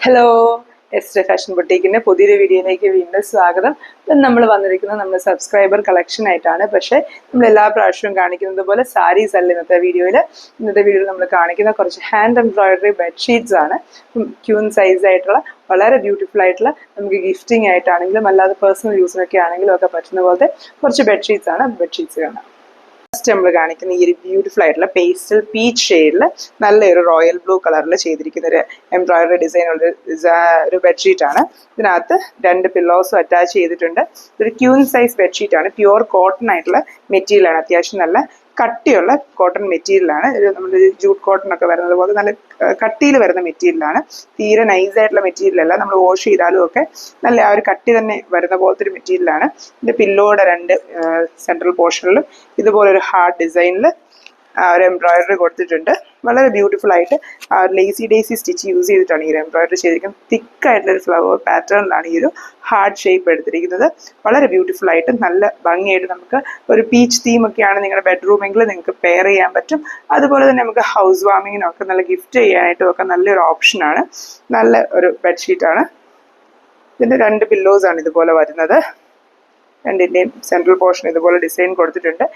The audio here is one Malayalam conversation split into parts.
ഹലോ, എസ് ഫാഷൻ ബൊട്ടീക്കിൻ്റെ പുതിയൊരു വീഡിയോയിലേക്ക് വീണ്ടും സ്വാഗതം. നമ്മൾ വന്നിരിക്കുന്നത് നമ്മുടെ സബ്സ്ക്രൈബർ കളക്ഷൻ ആയിട്ടാണ്. പക്ഷേ നമ്മൾ എല്ലാ പ്രാവശ്യവും കാണിക്കുന്നത് പോലെ സാരീസ് അല്ല ഇന്നത്തെ വീഡിയോയിൽ. ഇന്നത്തെ വീഡിയോയിൽ നമ്മൾ കാണിക്കുന്ന കുറച്ച് ഹാൻഡ് എംബ്രോയിഡറി ബെഡ്ഷീറ്റ്സ് ആണ്. ക്യൂൻ സൈസ് ആയിട്ടുള്ള വളരെ ബ്യൂട്ടിഫുൾ ആയിട്ടുള്ള നമുക്ക് ഗിഫ്റ്റിംഗ് ആയിട്ടാണെങ്കിലും അല്ലാതെ പേഴ്സണൽ യൂസിനൊക്കെ ആണെങ്കിലും ഒക്കെ പറ്റുന്ന പോലത്തെ കുറച്ച് ബെഡ്ഷീറ്റ്സ് ആണ്. ബെഡ്ഷീറ്റ്സ് കാണാം. ഫസ്റ്റ് നമ്മൾ കാണിക്കുന്ന ഈ ഒരു ബ്യൂട്ടിഫുൾ ആയിട്ടുള്ള പേസ്റ്റൽ പീച്ച് ഷെയ്ഡിൽ നല്ലൊരു റോയൽ ബ്ലൂ കളറിൽ ചെയ്തിരിക്കുന്ന ഒരു എംബ്രോയിഡറി ഡിസൈൻ ഉള്ള ഒരു ബെഡ്ഷീറ്റ് ആണ്. ഇതിനകത്ത് 2 പില്ലോസും അറ്റാച്ച് ചെയ്തിട്ടുണ്ട്. ഇതൊരു ക്യൂൻ സൈസ് ബെഡ്ഷീറ്റ് ആണ്. പ്യുവർ കോട്ടൺ ആയിട്ടുള്ള മെറ്റീരിയൽ ആണ്. അത്യാവശ്യം നല്ല കട്ടിയുള്ള കോട്ടൺ മെറ്റീരിയലാണ്. നമ്മുടെ ജൂട്ട് കോട്ടൺ ഒക്കെ വരുന്നത് പോലെ നല്ല കട്ടിയിൽ വരുന്ന മെറ്റീരിയലാണ്. തീരെ നൈസായിട്ടുള്ള മെറ്റീരിയൽ അല്ല. നമ്മൾ വാഷ് ചെയ്താലും ഒക്കെ നല്ല ആ ഒരു കട്ടി തന്നെ വരുന്ന പോലത്തെ ഒരു മെറ്റീരിയലാണ്. ഇതിൻ്റെ പില്ലോയുടെ 2 സെൻട്രൽ പോർഷനിലും ഇതുപോലൊരു ഹാർഡ് ഡിസൈനിൽ ഒരു എംബ്രോയിഡറി കൊടുത്തിട്ടുണ്ട്. വളരെ ബ്യൂട്ടിഫുൾ ആയിട്ട് ആ ഒരു ലേസി ഡേസി സ്റ്റിച്ച് യൂസ് ചെയ്തിട്ടാണ് ഈ ഒരു എംബ്രോയിഡറി ചെയ്തിരിക്കുന്നത്. തിക്കായിട്ടുള്ളൊരു ഫ്ലവർ പാറ്റേണിലാണ് ഈ ഒരു ഹാർഡ് ഷേപ്പ് എടുത്തിരിക്കുന്നത്. വളരെ ബ്യൂട്ടിഫുൾ ആയിട്ട് നല്ല ഭംഗിയായിട്ട് നമുക്ക് ഒരു പീച്ച് തീമൊക്കെയാണ് നിങ്ങളുടെ ബെഡ്റൂമെങ്കിൽ നിങ്ങൾക്ക് പെയർ ചെയ്യാൻ പറ്റും. അതുപോലെ തന്നെ നമുക്ക് ഹൗസ് വാമിങ്ങിനൊക്കെ നല്ല ഗിഫ്റ്റ് ചെയ്യാനായിട്ടും ഒക്കെ നല്ലൊരു ഓപ്ഷനാണ്. നല്ല ഒരു ബെഡ്ഷീറ്റാണ്. ഇതിൻ്റെ 2 പില്ലോസാണ് ഇതുപോലെ വരുന്നത്. രണ്ടിൻ്റെയും സെൻട്രൽ പോർഷൻ ഇതുപോലെ ഡിസൈൻ കൊടുത്തിട്ടുണ്ട്.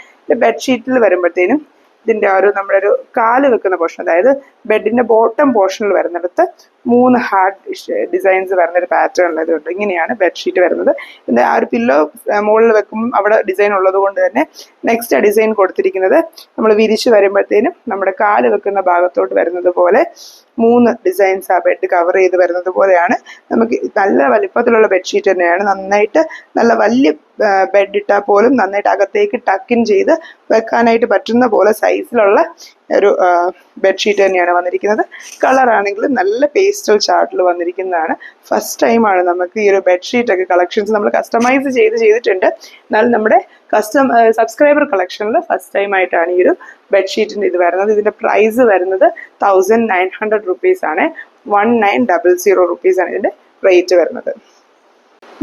ബെഡ്ഷീറ്റിൽ വരുമ്പോഴത്തേനും ഇതിൻ്റെ നമ്മുടെ ഒരു കാല് വെക്കുന്ന പോർഷൻ, അതായത് ബെഡിൻ്റെ ബോട്ടം പോർഷനിൽ വരുന്നിടത്ത് 3 ഹാർഡ് ഡിസൈൻസ് വരുന്നൊരു പാറ്റേണിലതുണ്ട്. ഇങ്ങനെയാണ് ബെഡ്ഷീറ്റ് വരുന്നത്. ഇതിൻ്റെ ആ ഒരു പില്ലോ മുകളിൽ വെക്കുമ്പോൾ അവിടെ ഡിസൈൻ ഉള്ളത് കൊണ്ട് തന്നെ നെക്സ്റ്റ് ആ ഡിസൈൻ കൊടുത്തിരിക്കുന്നത് നമ്മൾ വിരിച്ച് വരുമ്പോഴത്തേനും നമ്മുടെ കാല് വെക്കുന്ന ഭാഗത്തോട്ട് വരുന്നത് പോലെ 3 ഡിസൈൻസ് ആ ബെഡ് കവർ ചെയ്ത് വരുന്നത് പോലെയാണ്. നമുക്ക് നല്ല വലിപ്പത്തിലുള്ള ബെഡ്ഷീറ്റ് തന്നെയാണ്. നന്നായിട്ട് നല്ല വലിയ ബെഡ് ഇട്ടാൽ പോലും നന്നായിട്ട് അകത്തേക്ക് ടക്കിൻ ചെയ്ത് വെക്കാനായിട്ട് പറ്റുന്ന പോലെ സൈസിലുള്ള ഒരു ബെഡ്ഷീറ്റ് തന്നെയാണ് വന്നിരിക്കുന്നത്. കളറാണെങ്കിൽ നല്ല പേസ്റ്റൽ ചാർട്ടിൽ വന്നിരിക്കുന്നതാണ്. ഫസ്റ്റ് ടൈമാണ് നമുക്ക് ഈ ഒരു ബെഡ്ഷീറ്റൊക്കെ കളക്ഷൻസ് നമ്മൾ കസ്റ്റമൈസ് ചെയ്തിട്ടുണ്ട്. എന്നാലും നമ്മുടെ സബ്സ്ക്രൈബർ കളക്ഷനിൽ ഫസ്റ്റ് ടൈം ആയിട്ടാണ് ഈ ഒരു ബെഡ്ഷീറ്റിൻ്റെ ഇത് വരുന്നത്. ഇതിൻ്റെ പ്രൈസ് വരുന്നത് 1900 റുപ്പീസാണ്. 1900 റുപ്പീസാണ് ഇതിൻ്റെ റേറ്റ് വരുന്നത്.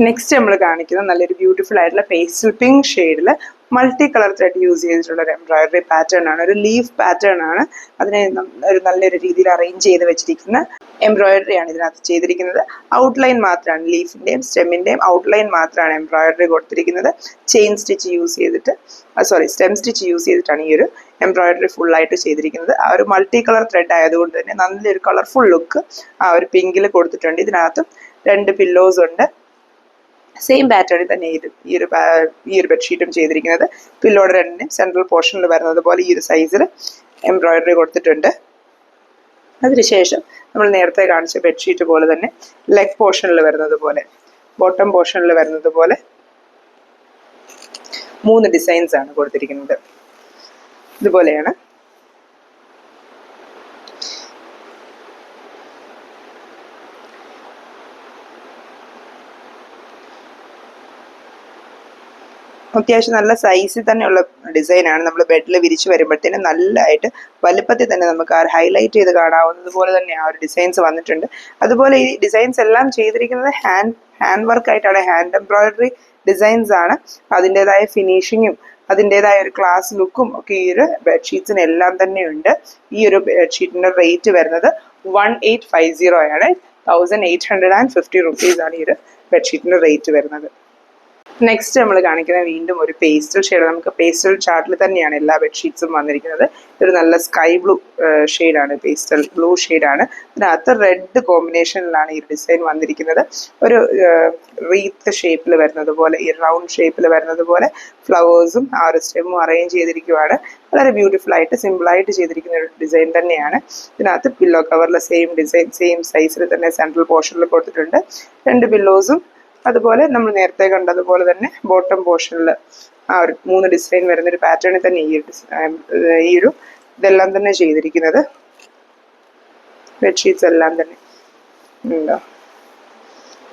നെക്സ്റ്റ് നമ്മൾ കാണിക്കുന്നത് നല്ലൊരു ബ്യൂട്ടിഫുൾ ആയിട്ടുള്ള പേസ്റ്റൽ പിങ്ക് ഷെയ്ഡിൽ മൾട്ടി കളർ ത്രെഡ് യൂസ് ചെയ്തിട്ടുള്ള ഒരു എംബ്രോയിഡറി പാറ്റേൺ ആണ്. ഒരു ലീഫ് പാറ്റേൺ ആണ്. അതിനെ ഒരു നല്ലൊരു രീതിയിൽ അറേഞ്ച് ചെയ്ത് വെച്ചിരിക്കുന്ന എംബ്രോയിഡറി ആണ് ഇതിനകത്ത് ചെയ്തിരിക്കുന്നത്. ഔട്ട്ലൈൻ മാത്രമാണ്, ലീഫിൻ്റെയും സ്റ്റെമ്മിൻ്റെയും ഔട്ട്ലൈൻ മാത്രമാണ് എംബ്രോയിഡറി കൊടുത്തിരിക്കുന്നത്. ചെയിൻ സ്റ്റിച്ച് യൂസ് ചെയ്തിട്ട് സ്റ്റെം സ്റ്റിച്ച് യൂസ് ചെയ്തിട്ടാണ് ഈ ഒരു എംബ്രോയിഡറി ഫുള്ളായിട്ട് ചെയ്തിരിക്കുന്നത്. ആ ഒരു മൾട്ടി കളർ ത്രെഡ് ആയതുകൊണ്ട് തന്നെ നല്ലൊരു കളർഫുൾ ലുക്ക് ആ ഒരു പിങ്കിൽ കൊടുത്തിട്ടുണ്ട്. ഇതിനകത്തും 2 പില്ലോസ് ഉണ്ട്. സെയിം പാറ്റേണിൽ തന്നെ ഈ ഒരു ബെഡ്ഷീറ്റും ചെയ്തിരിക്കുന്നത്. പില്ലോയുടെ 2 സെൻട്രൽ പോർഷനിൽ വരുന്നത് പോലെ ഈ ഒരു സൈസിൽ എംബ്രോയിഡറി കൊടുത്തിട്ടുണ്ട്. അതിനുശേഷം നമ്മൾ നേരത്തെ കാണിച്ച ബെഡ്ഷീറ്റ് പോലെ തന്നെ ലെഗ് പോർഷനിൽ വരുന്നത് പോലെ ബോട്ടം പോർഷനിൽ വരുന്നത് പോലെ 3 ഡിസൈൻസ് ആണ് കൊടുത്തിരിക്കുന്നത്. ഇതുപോലെയാണ്. അത്യാവശ്യം നല്ല സൈസിൽ തന്നെയുള്ള ഡിസൈനാണ്. നമ്മൾ ബെഡിൽ വിരിച്ച് വരുമ്പോഴത്തേനും നല്ലതായിട്ട് വലുപ്പത്തിൽ തന്നെ നമുക്ക് ആ ഹൈലൈറ്റ് ചെയ്ത് കാണാവുന്നത് പോലെ തന്നെ ആ ഒരു ഡിസൈൻസ് വന്നിട്ടുണ്ട്. അതുപോലെ ഈ ഡിസൈൻസ് എല്ലാം ചെയ്തിരിക്കുന്നത് ഹാൻഡ് വർക്കായിട്ടാണ്. ഹാൻഡ് എംബ്രോയിഡറി ഡിസൈൻസ് ആണ്. അതിൻ്റെതായ ഫിനിഷിങ്ങും അതിൻ്റെതായ ഒരു ക്ലാസ് ലുക്കും ഒക്കെ ഈ ഒരു ബെഡ്ഷീറ്റ്സിന് എല്ലാം തന്നെ ഉണ്ട്. ഈ ഒരു ബെഡ്ഷീറ്റിൻ്റെ റേറ്റ് വരുന്നത് 1850 ആണ്. 1850 റുപ്പീസാണ് ഈ ഒരു ബെഡ്ഷീറ്റിൻ്റെ റേറ്റ് വരുന്നത്. നെക്സ്റ്റ് നമ്മൾ കാണിക്കുന്നത് വീണ്ടും ഒരു പേസ്റ്റൽ ഷെയ്ഡ്. നമുക്ക് പേസ്റ്റൽ ചാർട്ടിൽ തന്നെയാണ് എല്ലാ ബെഡ്ഷീറ്റ്സും വന്നിരിക്കുന്നത്. ഇതൊരു നല്ല സ്കൈ ബ്ലൂ ഷെയ്ഡാണ്, പേസ്റ്റൽ ബ്ലൂ ഷെയ്ഡാണ്. ഇതിനകത്ത് റെഡ് കോമ്പിനേഷനിലാണ് ഈ ഡിസൈൻ വന്നിരിക്കുന്നത്. ഒരു റീത്ത് ഷേപ്പിൽ വരുന്നത് പോലെ, ഈ റൗണ്ട് ഷേപ്പിൽ വരുന്നത് പോലെ ഫ്ലവേഴ്സും ആ ഒരു സ്റ്റെമ്മും അറേഞ്ച് ചെയ്തിരിക്കുവാണ്. വളരെ ബ്യൂട്ടിഫുൾ ആയിട്ട് സിമ്പിളായിട്ട് ചെയ്തിരിക്കുന്ന ഒരു ഡിസൈൻ തന്നെയാണ്. ഇതിനകത്ത് പില്ലോ കവറിലെ സെയിം ഡിസൈൻ സെയിം സൈസിൽ തന്നെ സെൻട്രൽ പോർഷനിൽ കൊടുത്തിട്ടുണ്ട്. 2 പില്ലോസും അതുപോലെ നമ്മൾ നേരത്തെ കണ്ടതുപോലെ തന്നെ ബോട്ടം പോർഷനിൽ ആ ഒരു 3 ഡിസൈൻ വരുന്നൊരു പാറ്റേണിൽ തന്നെ ഈ ഒരു ഇതെല്ലാം തന്നെ ചെയ്തിരിക്കുന്നത്. ബെഡ്ഷീറ്റ്സ് എല്ലാം തന്നെ ഉണ്ടോ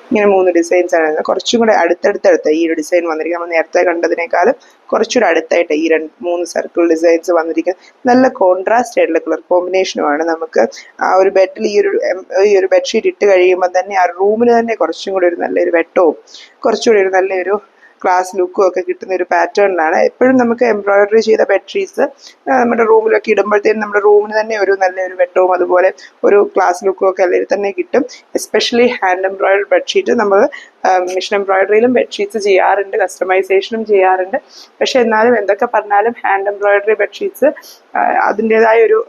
ഇങ്ങനെ 3 ഡിസൈൻസ് ആണ്. കുറച്ചും കൂടെ അടുത്തടുത്ത് ഈ ഒരു ഡിസൈൻ വന്നിരിക്കുന്നത്. നമ്മൾ നേരത്തെ കണ്ടതിനേക്കാളും കുറച്ചുകൂടെ അടുത്തായിട്ട് ഈ 3 സർക്കിൾ ഡിസൈൻസ് വന്നിരിക്കുന്നത്. നല്ല കോൺട്രാസ്റ്റ് ആയിട്ടുള്ള കളർ കോമ്പിനേഷനുമാണ്. നമുക്ക് ആ ഒരു ബെഡിൽ ഈ ഒരു ബെഡ്ഷീറ്റ് ഇട്ട് കഴിയുമ്പോൾ തന്നെ ആ റൂമിന് തന്നെ കുറച്ചും കൂടി ഒരു നല്ലൊരു വെട്ടവും കുറച്ചുകൂടി ഒരു നല്ലൊരു ക്ലാസ് ലുക്കും ഒക്കെ കിട്ടുന്ന ഒരു പാറ്റേണിലാണ്. എപ്പോഴും നമുക്ക് എംബ്രോയിഡറി ചെയ്ത ബെഡ്ഷീറ്റ്സ് നമ്മുടെ റൂമിലൊക്കെ ഇടുമ്പോഴത്തേനും നമ്മുടെ റൂമിന് തന്നെ ഒരു നല്ലൊരു വെട്ടവും അതുപോലെ ഒരു ക്ലാസ് ലുക്കും ഒക്കെ അല്ലെങ്കിൽ തന്നെ കിട്ടും. എസ്പെഷ്യലി ഹാൻഡ് എംബ്രോയിഡറി ബെഡ്ഷീറ്റ് നമ്മൾ മിഷൻ എംബ്രോയിഡറിയിലും ബെഡ്ഷീറ്റ്സ് ചെയ്യാറുണ്ട്, കസ്റ്റമൈസേഷനും ചെയ്യാറുണ്ട്. പക്ഷെ എന്നാലും എന്തൊക്കെ പറഞ്ഞാലും ഹാൻഡ് എംബ്രോയിഡറി ബെഡ്ഷീറ്റ്സ് അതിൻ്റെതായ ഒരു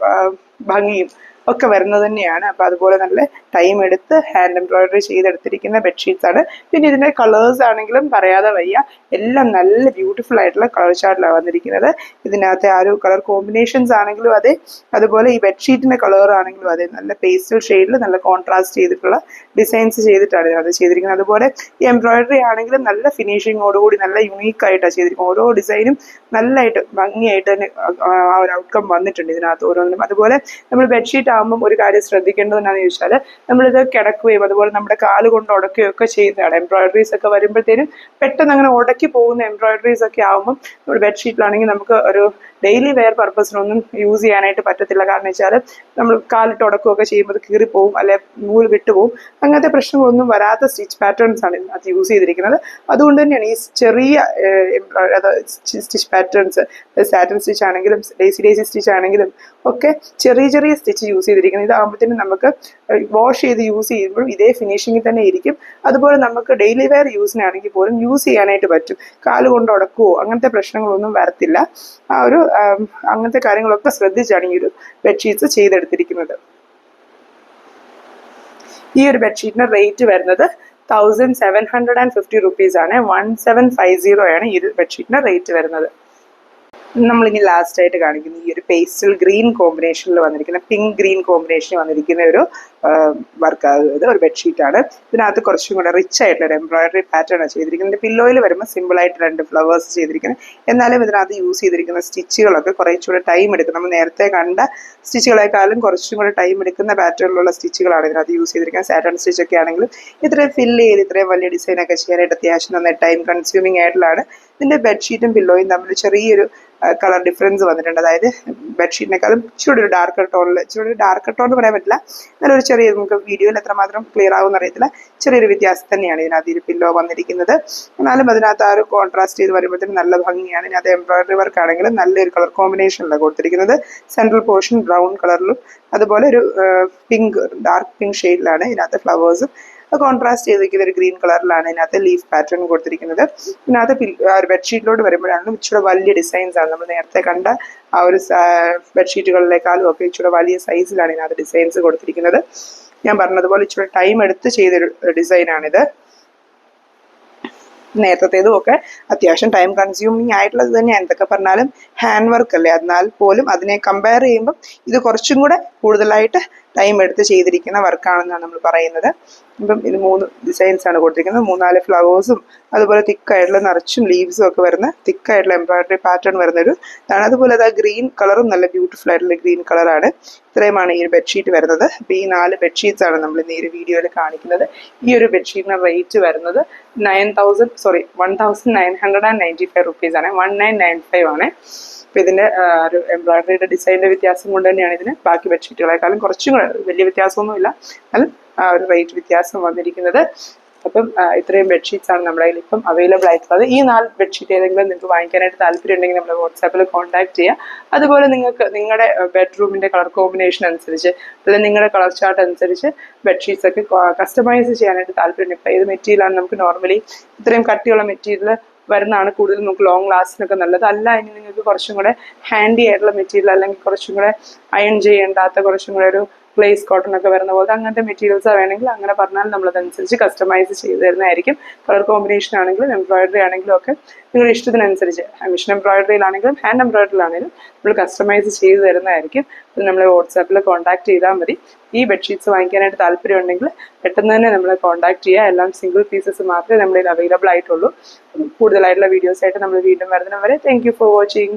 ഭംഗിയും ഒക്കെ വരുന്നത് തന്നെയാണ്. അപ്പോൾ അതുപോലെ നല്ല ടൈം എടുത്ത് ഹാൻഡ് എംബ്രോയിഡറി ചെയ്തെടുത്തിരിക്കുന്ന ബെഡ്ഷീറ്റ്സ് ആണ്. പിന്നെ ഇതിൻ്റെ കളേഴ്സ് ആണെങ്കിലും പറയാതെ വയ്യ, എല്ലാം നല്ല ബ്യൂട്ടിഫുൾ ആയിട്ടുള്ള കളർ ചാർട്ടിലാണ് വന്നിരിക്കുന്നത്. ഇതിനകത്തെ ആ ഒരു കളർ കോമ്പിനേഷൻസ് ആണെങ്കിലും അതെ, അതുപോലെ ഈ ബെഡ്ഷീറ്റിൻ്റെ കളർ ആണെങ്കിലും അതെ, നല്ല പേസ്റ്റൽ ഷെയ്ഡിൽ നല്ല കോൺട്രാസ്റ്റ് ചെയ്തിട്ടുള്ള ഡിസൈൻസ് ചെയ്തിട്ടാണ് ഇതിനകത്ത് ചെയ്തിരിക്കുന്നത്. അതുപോലെ ഈ എംബ്രോയിഡറി ആണെങ്കിലും നല്ല ഫിനിഷിങ്ങോടുകൂടി നല്ല യുണീക്ക് ആയിട്ടാണ് ചെയ്തിരിക്കുന്നത്. ഓരോ ഡിസൈനും നല്ലതായിട്ട് ഭംഗിയായിട്ട് തന്നെ ആ ഒരു ഔട്ട്കം വന്നിട്ടുണ്ട് ഇതിനകത്ത് ഓരോന്നിനും. അതുപോലെ നമ്മൾ ബെഡ്ഷീറ്റ് ആകുമ്പം ഒരു കാര്യം ശ്രദ്ധിക്കേണ്ടത് എന്താണെന്ന് ചോദിച്ചാൽ, നമ്മളിത് കിടക്കുകയും അതുപോലെ നമ്മുടെ കാല് കൊണ്ട് ഉടക്കുകയും ഒക്കെ ചെയ്യുന്നതാണ്. എംബ്രോയിഡറീസ് ഒക്കെ വരുമ്പോഴത്തേനും പെട്ടെന്ന് അങ്ങനെ ഉടക്കി പോകുന്ന എംബ്രോയിഡറീസ് ഒക്കെ ആകുമ്പം നമ്മുടെ ബെഡ്ഷീറ്റിലാണെങ്കിൽ നമുക്ക് ഒരു ഡെയിലി വെയർ പർപ്പസിനൊന്നും യൂസ് ചെയ്യാനായിട്ട് പറ്റത്തില്ല. കാരണം വെച്ചാൽ നമ്മൾ കാലിട്ട് ഉടക്കുകയൊക്കെ ചെയ്യുമ്പോൾ കീറിപ്പോവും, അല്ലെ നൂല് വിട്ടുപോകും. അങ്ങനത്തെ പ്രശ്നങ്ങളൊന്നും വരാത്ത സ്റ്റിച്ച് പാറ്റേൺസ് ആണ് ഇതിനകത്ത് യൂസ് ചെയ്തിരിക്കുന്നത്. അതുകൊണ്ട് തന്നെയാണ് ഈ ചെറിയ സ്റ്റിച്ച് പാറ്റേൺസ്, സാറ്റൻ സ്റ്റിച്ച് ആണെങ്കിലും ഡേസി സ്റ്റിച്ച് ആണെങ്കിലും ഒക്കെ ചെറിയ ചെറിയ സ്റ്റിച്ച് യൂസ് ചെയ്തിരിക്കുന്നത്. ഇതാകുമ്പോഴത്തേനും നമുക്ക് വാഷ് ചെയ്ത് യൂസ് ചെയ്യുമ്പോഴും ഇതേ ഫിനിഷിങ്ങിൽ തന്നെ ഇരിക്കും. അതുപോലെ നമുക്ക് ഡെയിലി വെയർ യൂസിനാണെങ്കിൽ പോലും യൂസ് ചെയ്യാനായിട്ട് പറ്റും. കാല് കൊണ്ട് ഉടക്കുവോ അങ്ങനത്തെ പ്രശ്നങ്ങളൊന്നും വരത്തില്ല. ആ ഒരു അങ്ങനത്തെ കാര്യങ്ങളൊക്കെ ശ്രദ്ധിച്ചാണ് ഈ ഒരു ബെഡ്ഷീറ്റ്സ് ചെയ്തെടുത്തിരിക്കുന്നത്. ഈ ഒരു ബെഡ്ഷീറ്റിന് റേറ്റ് വരുന്നത് 1750 rupees ആണ്. 1750 ആണ് ഈ ഒരു ബെഡ്ഷീറ്റിന് റേറ്റ് വരുന്നത്. നമ്മളിനി ലാസ്റ്റ് ആയിട്ട് കാണിക്കുന്ന ഈ ഒരു പേസ്റ്റൽ ഗ്രീൻ കോമ്പിനേഷനിൽ വന്നിരിക്കുന്ന പിങ്ക് ഗ്രീൻ കോമ്പിനേഷനിൽ വന്നിരിക്കുന്ന ഒരു വർക്ക്, ഇത് ഒരു ബെഡ്ഷീറ്റാണ്. ഇതിനകത്ത് കുറച്ചും കൂടെ റിച്ച് ആയിട്ടുള്ള ഒരു എംബ്രോയിഡറി പാറ്റേൺ ആണ് ചെയ്തിരിക്കുന്നത്. പില്ലോയിൽ വരുമ്പോൾ സിമ്പിളായിട്ട് 2 ഫ്ലവേഴ്സ് ചെയ്തിരിക്കുന്നത്. എന്നാലും ഇതിനകത്ത് യൂസ് ചെയ്തിരിക്കുന്ന സ്റ്റിച്ചുകളൊക്കെ കുറച്ചുകൂടെ ടൈം എടുക്കും. നമ്മൾ നേരത്തെ കണ്ട സ്റ്റിച്ചുകളെക്കാളും കുറച്ചും കൂടെ ടൈം എടുക്കുന്ന പാറ്റേണിലുള്ള സ്റ്റിച്ചുകളാണ് ഇതിനകത്ത് യൂസ് ചെയ്തിരിക്കുന്നത്. സാറ്റൻ സ്റ്റിച്ചൊക്കെ ആണെങ്കിലും ഇത്രയും ഫില്ല് ചെയ്ത് ഇത്രയും വലിയ ഡിസൈനൊക്കെ ചെയ്യാനായിട്ട് അത്യാവശ്യം നന്നായി ടൈം കൺസ്യൂമിങ് ആയിട്ടുള്ളതാണ്. ഇതിൻ്റെ ബെഡ്ഷീറ്റും പില്ലോയും തമ്മിൽ ചെറിയൊരു കളർ ഡിഫറൻസ് വന്നിട്ടുണ്ട്. അതായത് ബെഡ്ഷീറ്റിനേക്കാളും ഇച്ചിരി ഒരു ഡാർക്കർ ടോണിൽ, ഇച്ചിരി ഡാർക്കർ ടോൺ എന്ന് പറയാൻ പറ്റില്ല, നല്ലൊരു ചെറിയ, നമുക്ക് വീഡിയോയിൽ എത്രമാത്രം ക്ലിയർ ആകുമെന്ന് അറിയത്തില്ല, ചെറിയൊരു വ്യത്യാസം തന്നെയാണ് ഇതിനകത്ത് ഈ പില്ലോ വന്നിരിക്കുന്നത്. എന്നാലും അതിനകത്ത് ആ ഒരു കോൺട്രാസ്റ്റ് ചെയ്ത് വരുമ്പോഴത്തേനും നല്ല ഭംഗിയാണ്. ഇതിനകത്ത് എംബ്രോയിഡറി വർക്ക് ആണെങ്കിലും നല്ലൊരു കളർ കോമ്പിനേഷനിലാണ് കൊടുത്തിരിക്കുന്നത്. സെൻട്രൽ പോർഷൻ ബ്രൗൺ കളറിലും അതുപോലെ ഒരു പിങ്ക്, ഡാർക്ക് പിങ്ക് ഷെയ്ഡിലാണ് ഇതിനകത്ത് ഫ്ലവേഴ്സും കോൺട്രാസ്റ്റ് ചെയ്തിരിക്കുന്ന ഒരു ഗ്രീൻ കളറിലാണ് ഇതിനകത്ത് ലീഫ് പാറ്റേൺ കൊടുത്തിരിക്കുന്നത്. ഇതിനകത്ത് ഒരു ബെഡ്ഷീറ്റിലോട്ട് വരുമ്പോഴാണ് ഇച്ചിരി വലിയ ഡിസൈൻസ് ആണ്. നമ്മൾ നേരത്തെ കണ്ട ആ ഒരു ബെഡ്ഷീറ്റുകളിലേക്കാളും ഒക്കെ ഇച്ചിരി വലിയ സൈസിലാണ് ഇതിനകത്ത് ഡിസൈൻസ് കൊടുത്തിരിക്കുന്നത്. ഞാൻ പറഞ്ഞതുപോലെ ഇച്ചിരി ടൈം എടുത്ത് ചെയ്തൊരു ഡിസൈനാണിത്. നേരത്തേതും ഒക്കെ അത്യാവശ്യം ടൈം കൺസ്യൂമിങ് ആയിട്ടുള്ളത് തന്നെയാണ്. എന്തൊക്കെ പറഞ്ഞാലും ഹാൻഡ് വർക്ക് അല്ലേ, എന്നാൽ പോലും അതിനെ കമ്പയർ ചെയ്യുമ്പം ഇത് കുറച്ചും കൂടെ കൂടുതലായിട്ട് ടൈം എടുത്ത് ചെയ്തിരിക്കുന്ന വർക്കാണെന്നാണ് നമ്മൾ പറയുന്നത്. ഇപ്പം ഇത് 3 ഡിസൈൻസ് ആണ് കൊടുത്തിരിക്കുന്നത്. 3-4 ഫ്ലവേഴ്സും അതുപോലെ തിക്കായിട്ടുള്ള നിറച്ചും ലീവ്സും ഒക്കെ വരുന്ന തിക്കായിട്ടുള്ള എംബ്രോയിഡറി പാറ്റേൺ വരുന്നൊരു ഇതാണ്. അതുപോലെ അത് ആ ഗ്രീൻ കളറും നല്ല ബ്യൂട്ടിഫുൾ ആയിട്ടുള്ള ഗ്രീൻ കളറാണ്. ഇത്രയുമാണ് ഈ ഒരു ബെഡ്ഷീറ്റ് വരുന്നത്. അപ്പോൾ ഈ 4 ബെഡ്ഷീറ്റ്സ് ആണ് നമ്മൾ ഇന്ന് ഈ ഒരു വീഡിയോയിൽ കാണിക്കുന്നത്. ഈ ഒരു ബെഡ്ഷീറ്റിന് റേറ്റ് വരുന്നത് 1995 rupees ആണ്. 1995 ആണ്. അപ്പോൾ ഇതിൻ്റെ ഒരു എംബ്രോയിഡറിയുടെ ഡിസൈനിൻ്റെ വ്യത്യാസം കൊണ്ട് തന്നെയാണ് ഇതിന് ബാക്കി ബെഡ്ഷീറ്റുകളെക്കാളും കുറച്ചും കൂടെ വലിയ വ്യത്യാസമൊന്നുമില്ല, എന്നാലും ആ ഒരു റേറ്റ് വ്യത്യാസം വന്നിരിക്കുന്നത്. അപ്പം ഇത്രയും ബെഡ്ഷീറ്റ്സ് ആണ് നമ്മുടെ കയ്യിൽ ഇപ്പം അവൈലബിൾ ആയിട്ടുള്ളത്. ഈ 4 ബെഡ്ഷീറ്റ് ഏതെങ്കിലും നിങ്ങൾക്ക് വാങ്ങിക്കാനായിട്ട് താല്പര്യം ഉണ്ടെങ്കിൽ നമ്മുടെ വാട്സാപ്പിൽ കോൺടാക്ട് ചെയ്യുക. അതുപോലെ നിങ്ങൾക്ക് നിങ്ങളുടെ ബെഡ്റൂമിൻ്റെ കളർ കോമ്പിനേഷൻ അനുസരിച്ച് അല്ലെങ്കിൽ നിങ്ങളുടെ കളർ ചാർട്ട് അനുസരിച്ച് ബെഡ്ഷീറ്റ്സ് ഒക്കെ കസ്റ്റമൈസ് ചെയ്യാനായിട്ട് താല്പര്യമുണ്ട്. ഇപ്പോൾ ഏത് മെറ്റീരിയലാണ് നമുക്ക് നോർമലി ഇത്രയും കട്ടിയുള്ള മെറ്റീരിയൽ വരുന്നതാണ് കൂടുതൽ നമുക്ക് ലോങ് ലാസ്റ്റിനൊക്കെ നല്ലത്. അല്ല ഇനി നിങ്ങൾക്ക് കുറച്ചും കൂടെ ഹാൻഡി ആയിട്ടുള്ള മെറ്റീരിയൽ അല്ലെങ്കിൽ കുറച്ചും കൂടെ അയൺ ചെയ്യേണ്ടാത്ത കുറച്ചും കൂടെ ഒരു ഗ്ലേസ് കോട്ടൺ ഒക്കെ വരുന്ന പോലെ അങ്ങനത്തെ മെറ്റീരിയൽസ് വേണമെങ്കിൽ അങ്ങനെ പറഞ്ഞാൽ നമ്മളതനുസരിച്ച് കസ്റ്റമൈസ് ചെയ്ത് തരുന്നതായിരിക്കും. കളർ കോമ്പിനേഷൻ ആണെങ്കിലും എംബ്രോയിഡറി ആണെങ്കിലും ഒക്കെ നിങ്ങളുടെ ഇഷ്ടത്തിനനുസരിച്ച് മിഷൻ എംബ്രോയിഡറിയിലാണെങ്കിലും ഹാൻഡ് എംബ്രോയിഡറിയിലാണെങ്കിലും നമ്മൾ കസ്റ്റമൈസ് ചെയ്ത് തരുന്നതായിരിക്കും. അത് നമ്മളെ വാട്സാപ്പിൽ കോൺടാക്ട് ചെയ്താൽ മതി. ഈ ബെഡ്ഷീറ്റ്സ് വാങ്ങിക്കാനായിട്ട് താല്പര്യം ഉണ്ടെങ്കിൽ പെട്ടെന്ന് തന്നെ നമ്മളെ കോൺടാക്ട് ചെയ്യുക. എല്ലാം സിംഗിൾ പീസസ് മാത്രമേ നമ്മളിൽ അവൈലബിൾ ആയിട്ടുള്ളൂ. കൂടുതലായിട്ടുള്ള വീഡിയോസ് ആയിട്ട് നമ്മൾ വീണ്ടും വരുന്നവരെ താങ്ക് യു ഫോർ വാച്ചിങ്.